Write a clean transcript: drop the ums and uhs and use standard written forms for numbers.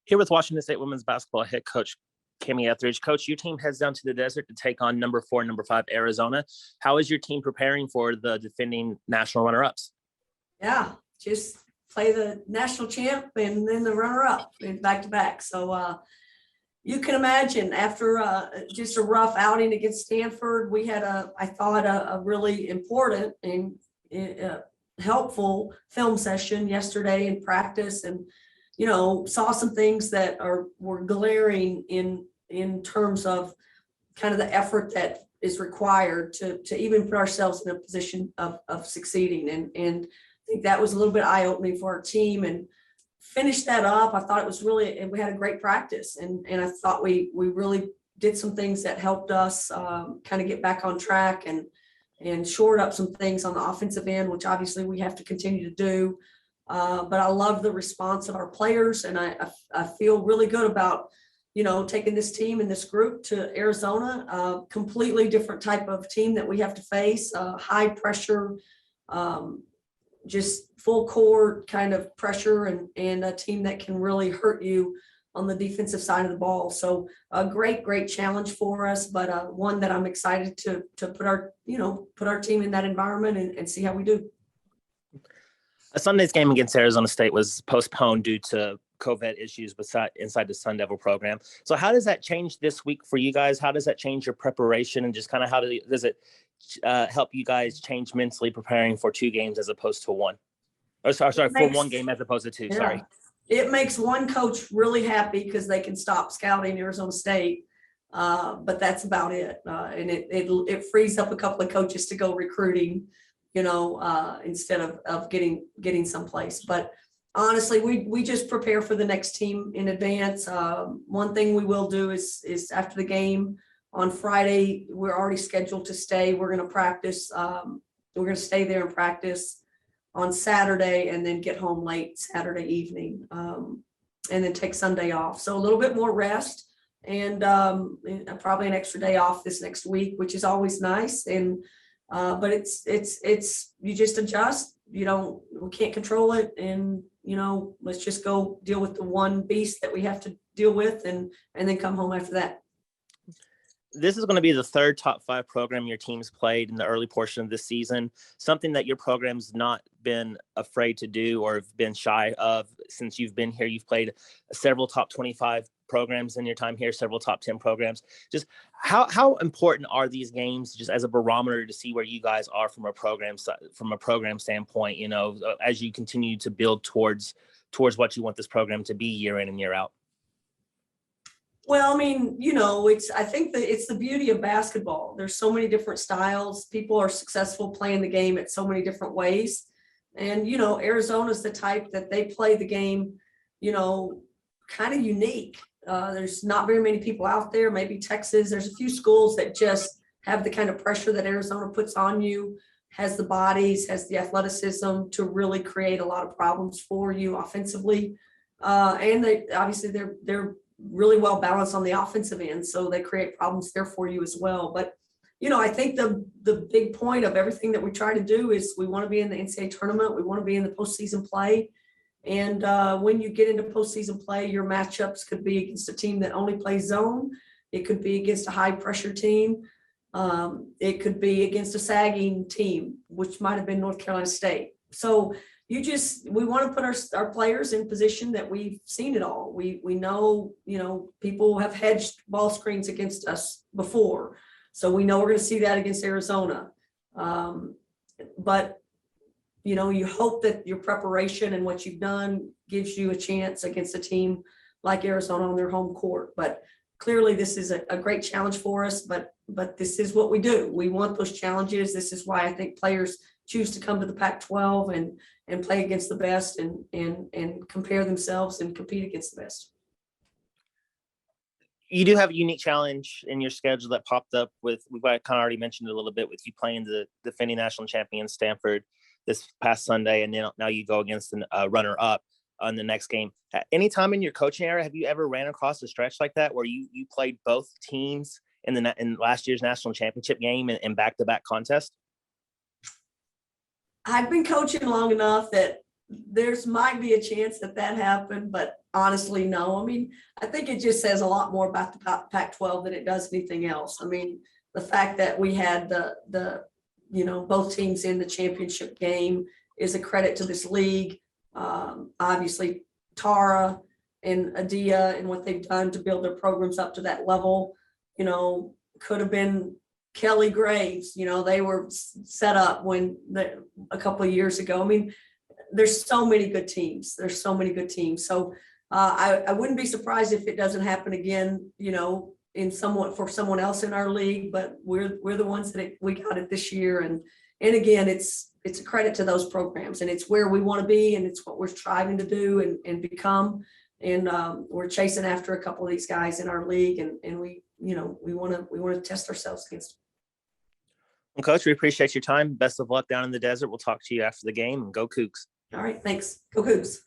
Here with Washington State women's basketball head coach Kamie Ethridge. Coach, your team heads down to the desert to take on number 4 and number 5 Arizona. How is your team preparing for the defending national runner-ups? Yeah, just play the national champ and then the runner-up in back-to-back. So you can imagine after just a rough outing against Stanford, we had I thought a really important and helpful film session yesterday in practice, and saw some things that were glaring in terms of kind of the effort that is required to even put ourselves in a position of succeeding. And I think that was a little bit eye-opening for our team, and finished that up. I thought it was really, and we had a great practice, and I thought we really did some things that helped us kind of get back on track and shored up some things on the offensive end, which obviously we have to continue to do. But I love the response of our players, and I feel really good about, taking this team and this group to Arizona, a completely different type of team that we have to face, high pressure, just full court kind of pressure, and a team that can really hurt you on the defensive side of the ball. So a great challenge for us, but one that I'm excited to put our team in that environment and see how we do. Sunday's game against Arizona State was postponed due to COVID issues inside the Sun Devil program. So how does that change this week for you guys? How does that change your preparation, and just kind of how does it help you guys change mentally preparing for 2 games as opposed to 1? Oh, sorry, for 1 game as opposed to 2. Yeah. Sorry. It makes one coach really happy because they can stop scouting Arizona State, but that's about it. And it frees up a couple of coaches to go recruiting, instead of getting someplace. But honestly, we just prepare for the next team in advance. One thing we will do is after the game on Friday, we're already scheduled to stay. We're going to practice. We're going to stay there and practice on Saturday, and then get home late Saturday evening, and then take Sunday off. So a little bit more rest, and probably an extra day off this next week, which is always nice. And but it's you just adjust. We can't control it, and let's just go deal with the one beast that we have to deal with, and then come home after that. This is going to be the 3rd top 5 program your team's played in the early portion of this season, something that your program's not been afraid to do or have been shy of since you've been here. You've played several top 25 programs in your time here, several top 10 programs. Just how important are these games just as a barometer to see where you guys are from a program standpoint, as you continue to build towards what you want this program to be year in and year out? Well, I mean, I think that it's the beauty of basketball. There's so many different styles. People are successful playing the game at so many different ways. And, Arizona's the type that they play the game, kind of unique. There's not very many people out there, maybe Texas. There's a few schools that just have the kind of pressure that Arizona puts on you, has the bodies, has the athleticism to really create a lot of problems for you offensively. And they're really well balanced on the offensive end, so they create problems there for you as well. But I think the big point of everything that we try to do is we want to be in the NCAA tournament. We want to be in the postseason play. And when you get into postseason play, your matchups could be against a team that only plays zone. It could be against a high pressure team. It could be against a sagging team, which might have been North Carolina State. So we want to put our players in position that we've seen it all. We know, people have hedged ball screens against us before. So we know we're going to see that against Arizona. But, you hope that your preparation and what you've done gives you a chance against a team like Arizona on their home court. But clearly this is a great challenge for us, but this is what we do. We want those challenges. This is why I think players choose to come to the Pac-12 and play against the best and compare themselves and compete against the best. You do have a unique challenge in your schedule that popped up we've kind of already mentioned it a little bit with you playing the defending national champion Stanford this past Sunday, and then now you go against the runner-up on the next game. Any time in your coaching era, have you ever ran across a stretch like that where you played both teams in last year's national championship game in back-to-back contest? I've been coaching long enough that there's might be a chance that happened, but honestly, no. I mean, I think it just says a lot more about the Pac-12 than it does anything else. I mean, the fact that we had the both teams in the championship game is a credit to this league. Obviously, Tara and Adia and what they've done to build their programs up to that level, could have been Kelly Graves. They were set up a couple of years ago. I mean, there's so many good teams. So I wouldn't be surprised if it doesn't happen again, for someone else in our league, but we're the ones that we got it this year. And again, it's a credit to those programs, and it's where we want to be, and it's what we're striving to do and become. And we're chasing after a couple of these guys in our league, and we want to test ourselves against them. Well, Coach, we appreciate your time. Best of luck down in the desert. We'll talk to you after the game, and go Cougs. All right. Thanks. Go Cougs.